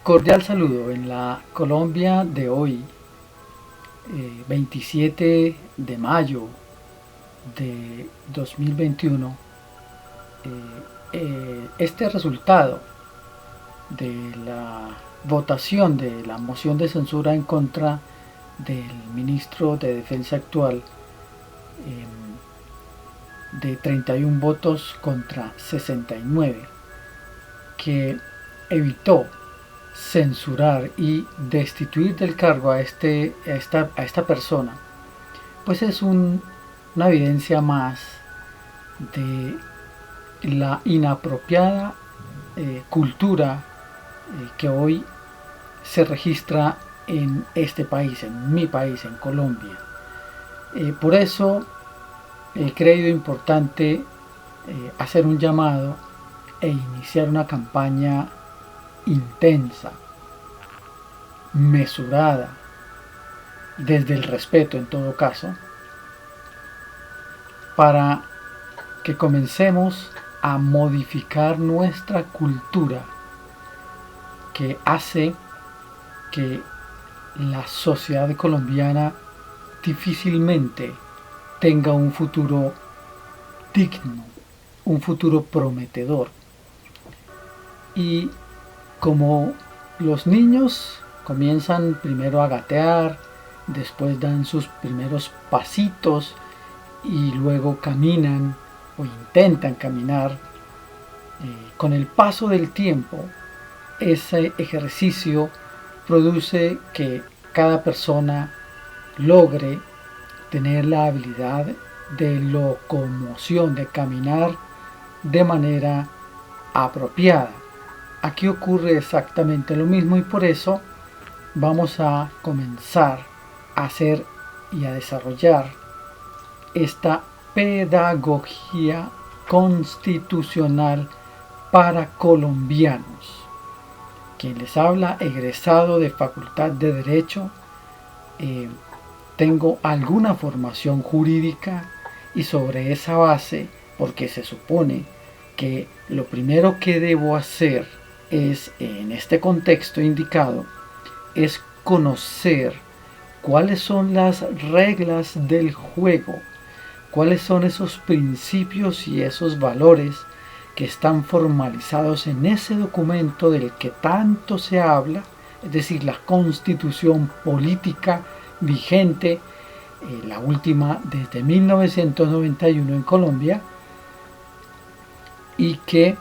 Cordial saludo en la Colombia de hoy, 27 de mayo de 2021. Este resultado de la votación de la moción de censura en contra del ministro de Defensa actual, de 31 votos contra 69, que evitó censurar y destituir del cargo a esta persona, pues es una evidencia más de la inapropiada cultura que hoy se registra en este país, en mi país, en Colombia. Por eso he creído importante hacer un llamado e iniciar una campaña intensa, mesurada, desde el respeto en todo caso, para que comencemos a modificar nuestra cultura, que hace que la sociedad colombiana difícilmente tenga un futuro digno, un futuro prometedor. Y como los niños comienzan primero a gatear, después dan sus primeros pasitos y luego caminan o intentan caminar, con el paso del tiempo ese ejercicio produce que cada persona logre tener la habilidad de locomoción, de caminar de manera apropiada. Aquí ocurre exactamente lo mismo y por eso vamos a comenzar a hacer y a desarrollar esta pedagogía constitucional para colombianos. Quien les habla, egresado de Facultad de Derecho, tengo alguna formación jurídica y sobre esa base, porque se supone que lo primero que debo hacer es, en este contexto indicado, es conocer cuáles son las reglas del juego, cuáles son esos principios y esos valores que están formalizados en ese documento del que tanto se habla, es decir, la constitución política vigente, la última desde 1991 en Colombia, y que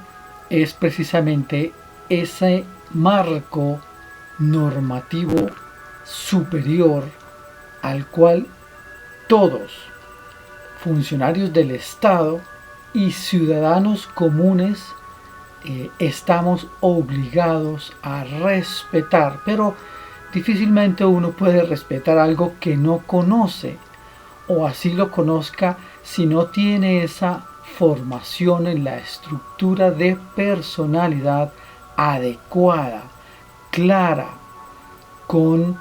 es precisamente ese marco normativo superior al cual todos, funcionarios del Estado y ciudadanos comunes, estamos obligados a respetar, pero difícilmente uno puede respetar algo que no conoce, o así lo conozca, si no tiene esa formación en la estructura de personalidad adecuada, clara, con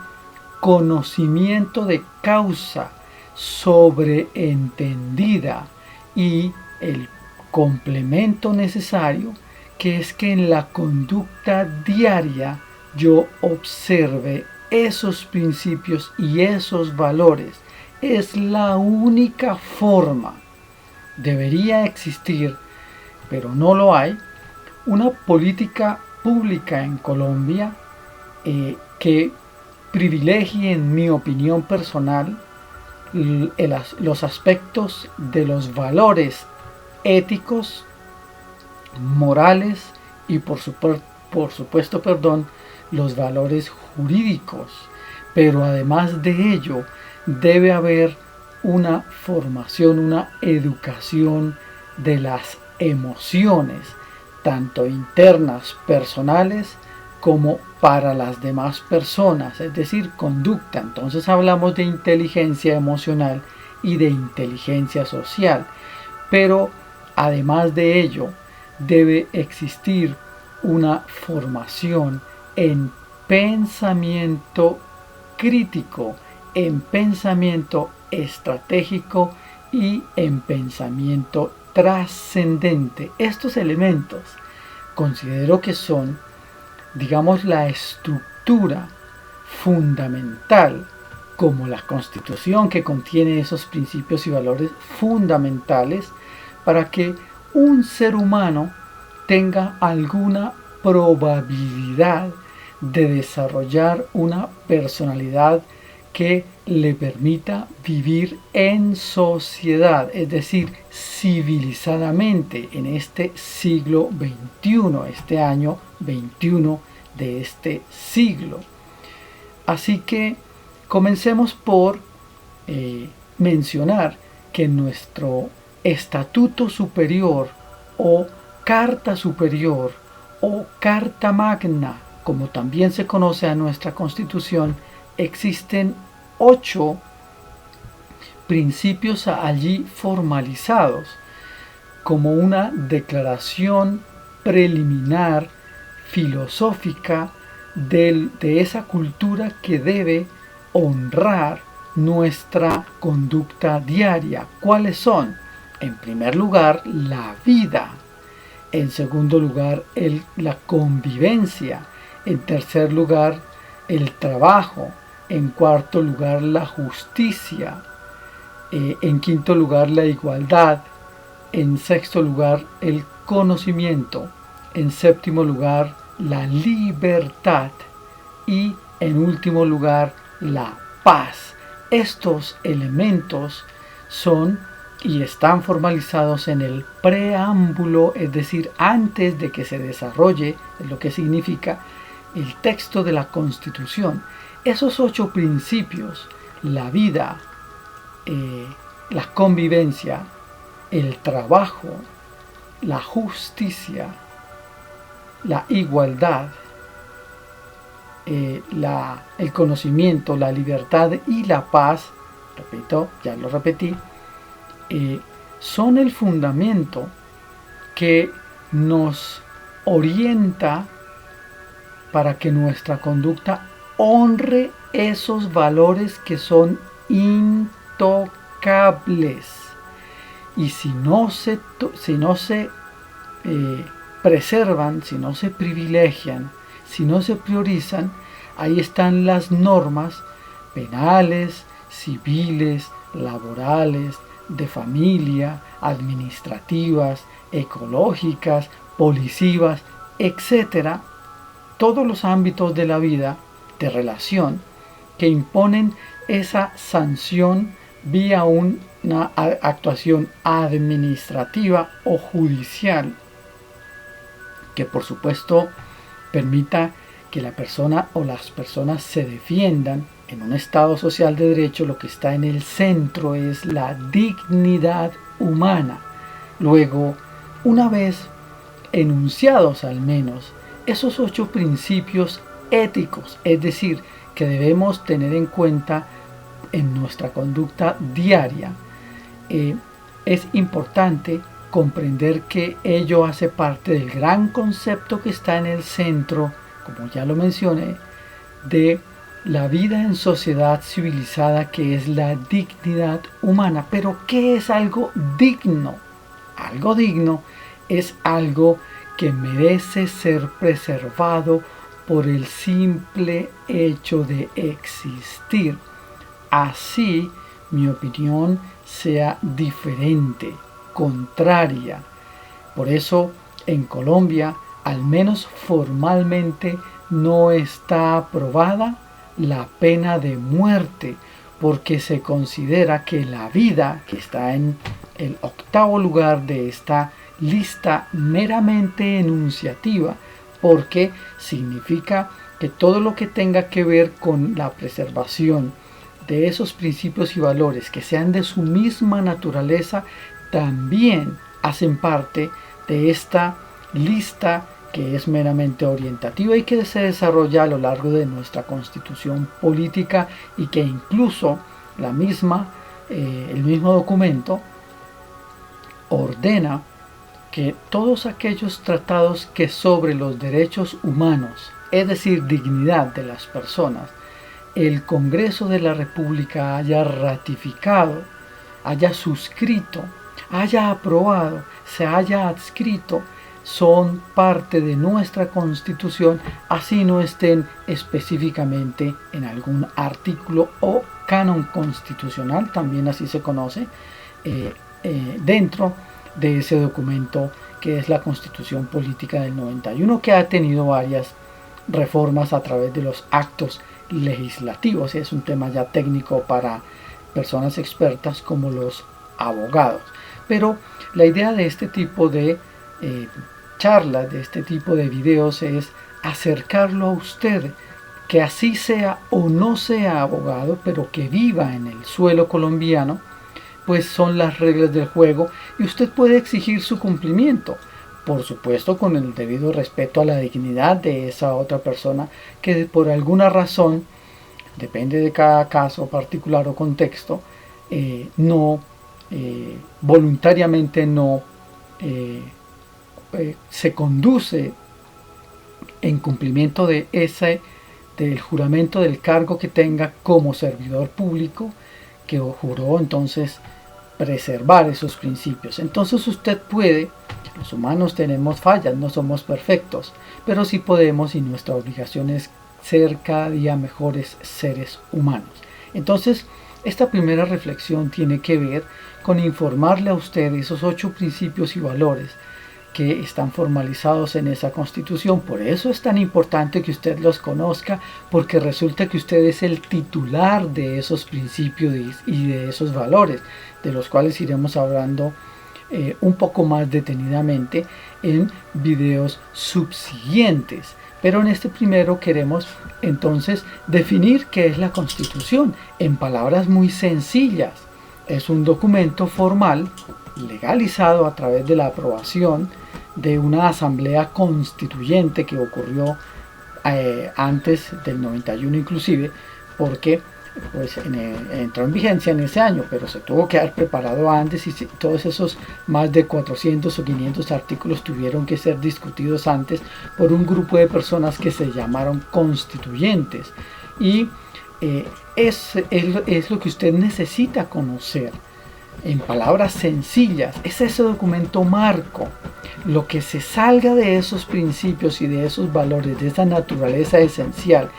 conocimiento de causa, sobreentendida, y el complemento necesario, que es que en la conducta diaria yo observe esos principios y esos valores. Es la única forma. Debería existir, pero no lo hay, una política pública en Colombia que privilegie, en mi opinión personal, los aspectos de los valores éticos, morales y por supuesto, los valores jurídicos. Pero además de ello, debe haber una formación, una educación de las emociones, tanto internas, personales, como para las demás personas, es decir, conducta. Entonces hablamos de inteligencia emocional y de inteligencia social. Pero además de ello, debe existir una formación en pensamiento crítico, en pensamiento estratégico y en pensamiento trascendente. Estos elementos considero que son digamos, la estructura fundamental, como la Constitución, que contiene esos principios y valores fundamentales para que un ser humano tenga alguna probabilidad de desarrollar una personalidad que le permita vivir en sociedad, es decir, civilizadamente en este siglo XXI, este año 21 de este siglo. Así que comencemos por mencionar que nuestro estatuto superior o carta superior o carta magna, como también se conoce a nuestra Constitución, existen 8 principios allí formalizados como una declaración preliminar filosófica de esa cultura que debe honrar nuestra conducta diaria. ¿Cuáles son? En primer lugar, la vida. En segundo lugar, la convivencia. En tercer lugar, el trabajo. En cuarto lugar, la justicia. En quinto lugar, la igualdad. En sexto lugar, el conocimiento. En séptimo lugar, la libertad. Y en último lugar, la paz. Estos elementos son y están formalizados en el preámbulo, es decir, antes de que se desarrolle lo que significa el texto de la Constitución. Esos 8 principios, la vida, la convivencia, el trabajo, la justicia, la igualdad, el conocimiento, la libertad y la paz, repito, ya lo repetí, son el fundamento que nos orienta para que nuestra conducta honre esos valores que son intocables. Y si no se preservan, si no se privilegian, si no se priorizan, ahí están las normas penales, civiles, laborales, de familia, administrativas, ecológicas, policivas, etc. Todos los ámbitos de la vida, de relación, que imponen esa sanción vía una actuación administrativa o judicial, que por supuesto permita que la persona o las personas se defiendan. En un Estado social de derecho lo que está en el centro es la dignidad humana. Luego, una vez enunciados al menos esos 8 principios éticos, es decir, que debemos tener en cuenta en nuestra conducta diaria, es importante comprender que ello hace parte del gran concepto que está en el centro, como ya lo mencioné, de la vida en sociedad civilizada, que es la dignidad humana. Pero ¿qué es algo digno? Algo digno es algo que merece ser preservado por el simple hecho de existir. Así, mi opinión sea diferente, contraria. Por eso, en Colombia, al menos formalmente, no está aprobada la pena de muerte, porque se considera que la vida, que está en el 8º lugar de esta lista meramente enunciativa, porque significa que todo lo que tenga que ver con la preservación de esos principios y valores que sean de su misma naturaleza también hacen parte de esta lista, que es meramente orientativa y que se desarrolla a lo largo de nuestra constitución política, y que incluso el mismo documento ordena que todos aquellos tratados que sobre los derechos humanos, es decir, dignidad de las personas, el Congreso de la República haya ratificado, haya suscrito, haya aprobado, se haya adscrito, son parte de nuestra Constitución, así no estén específicamente en algún artículo o canon constitucional, también así se conoce, dentro de ese documento que es la Constitución Política del 91, que ha tenido varias reformas a través de los actos legislativos. Es un tema ya técnico para personas expertas como los abogados. Pero la idea de este tipo de charlas, de este tipo de videos, es acercarlo a usted, que así sea o no sea abogado, pero que viva en el suelo colombiano, pues son las reglas del juego y usted puede exigir su cumplimiento, por supuesto con el debido respeto a la dignidad de esa otra persona que por alguna razón, depende de cada caso particular o contexto, voluntariamente no se conduce en cumplimiento de del juramento del cargo que tenga como servidor público, que juró entonces preservar esos principios. Entonces usted puede, los humanos tenemos fallas, no somos perfectos, pero sí podemos, y nuestra obligación es ser cada día mejores seres humanos. Entonces, esta primera reflexión tiene que ver con informarle a usted esos 8 principios y valores que están formalizados en esa Constitución. Por eso es tan importante que usted los conozca, porque resulta que usted es el titular de esos principios y de esos valores, de los cuales iremos hablando un poco más detenidamente en videos subsiguientes. Pero en este primero queremos entonces definir qué es la Constitución en palabras muy sencillas. Es un documento formal legalizado a través de la aprobación de una asamblea constituyente que ocurrió antes del 91 inclusive, porque pues entró en vigencia en ese año, pero se tuvo que haber preparado antes y todos esos más de 400 o 500 artículos tuvieron que ser discutidos antes por un grupo de personas que se llamaron constituyentes. Y es lo que usted necesita conocer en palabras sencillas. Es ese documento marco. Lo que se salga de esos principios y de esos valores, de esa naturaleza esencial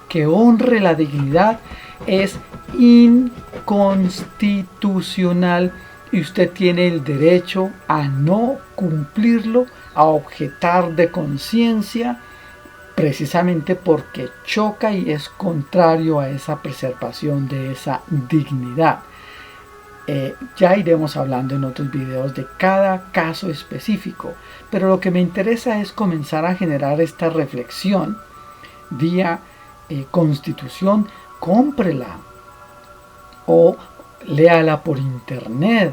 que honre la dignidad, es inconstitucional y usted tiene el derecho a no cumplirlo, a objetar de conciencia, precisamente porque choca y es contrario a esa preservación de esa dignidad. Ya iremos hablando en otros videos de cada caso específico, pero lo que me interesa es comenzar a generar esta reflexión vía Constitución. Cómprela o léala por internet,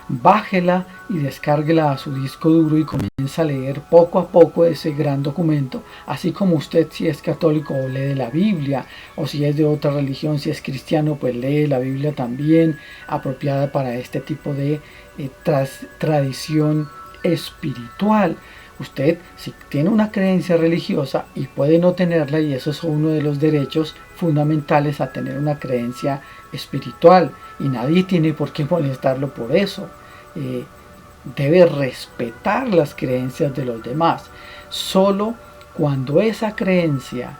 bájela y descárguela a su disco duro y comienza a leer poco a poco ese gran documento, así como usted, si es católico, lee la Biblia, o si es de otra religión, si es cristiano, pues lee la Biblia también, apropiada para este tipo de tradición espiritual. Usted, si tiene una creencia religiosa, y puede no tenerla, y eso es uno de los derechos fundamentales a tener una creencia espiritual, y nadie tiene por qué molestarlo por eso. Debe respetar las creencias de los demás. Solo cuando esa creencia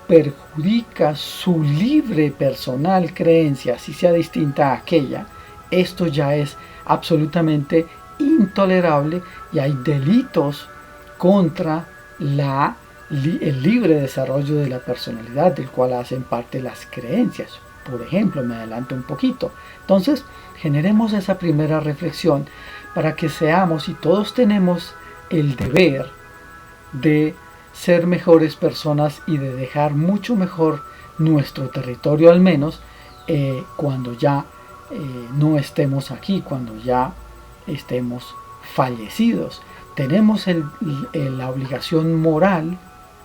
perjudica su libre personal creencia, si sea distinta a aquella, esto ya es absolutamente intolerable y hay delitos contra el libre desarrollo de la personalidad, del cual hacen parte las creencias. Por ejemplo, me adelanto un poquito. Entonces, generemos esa primera reflexión para que seamos, y todos tenemos el deber de ser mejores personas y de dejar mucho mejor nuestro territorio, al menos cuando ya no estemos aquí, cuando ya estemos fallecidos. Tenemos la obligación moral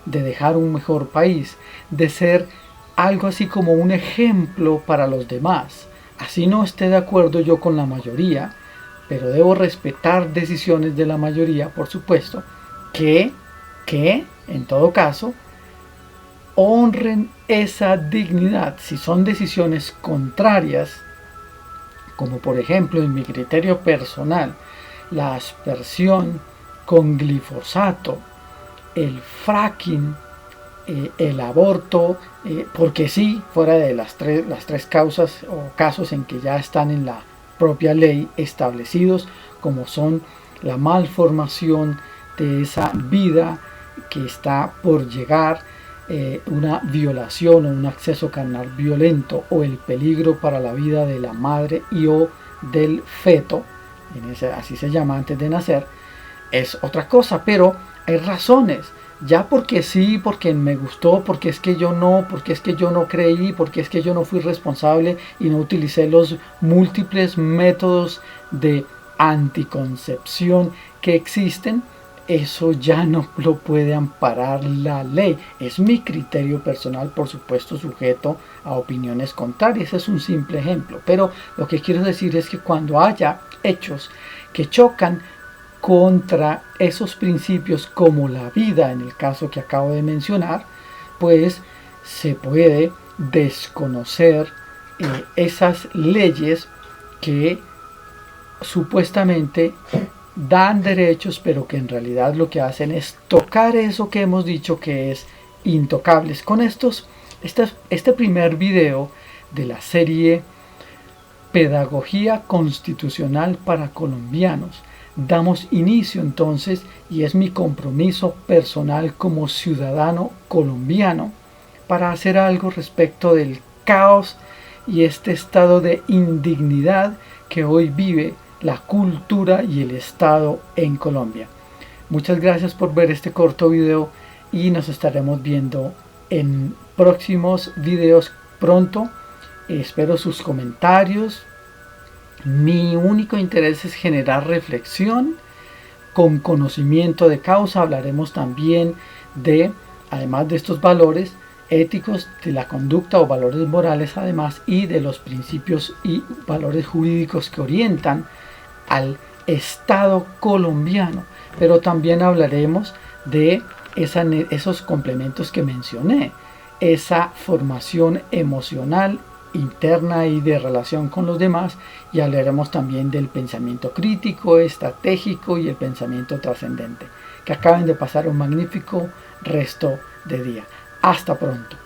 de dejar un mejor país, de ser algo así como un ejemplo para los demás. Así no esté de acuerdo yo con la mayoría, pero debo respetar decisiones de la mayoría, por supuesto, que en todo caso honren esa dignidad. Si son decisiones contrarias, como por ejemplo en mi criterio personal, la aspersión con glifosato, el fracking, el aborto, porque sí, fuera de las tres causas o casos en que ya están en la propia ley establecidos, como son la malformación de esa vida que está por llegar, una violación o un acceso carnal violento, o el peligro para la vida de la madre y o del feto, así se llama antes de nacer, es otra cosa. Pero hay razones, ya porque sí, porque me gustó, porque es que yo no creí, porque es que yo no fui responsable y no utilicé los múltiples métodos de anticoncepción que existen. Eso ya no lo puede amparar la ley. Es mi criterio personal, por supuesto, sujeto a opiniones contrarias. Es un simple ejemplo. Pero lo que quiero decir es que cuando haya hechos que chocan contra esos principios, como la vida, en el caso que acabo de mencionar, pues se puede desconocer esas leyes que supuestamente dan derechos, pero que en realidad lo que hacen es tocar eso que hemos dicho que es intocables. Con este primer video de la serie Pedagogía Constitucional para Colombianos, damos inicio entonces, y es mi compromiso personal como ciudadano colombiano, para hacer algo respecto del caos y este estado de indignidad que hoy vive la cultura y el Estado en Colombia. Muchas gracias por ver este corto video y nos estaremos viendo en próximos videos pronto. Espero sus comentarios. Mi único interés es generar reflexión con conocimiento de causa. Hablaremos también de, además de estos valores éticos, de la conducta o valores morales, además, y de los principios y valores jurídicos que orientan al Estado colombiano. Pero también hablaremos de esos complementos que mencioné, esa formación emocional interna y de relación con los demás, y hablaremos también del pensamiento crítico, estratégico y el pensamiento trascendente. Que acaben de pasar un magnífico resto de día. Hasta pronto.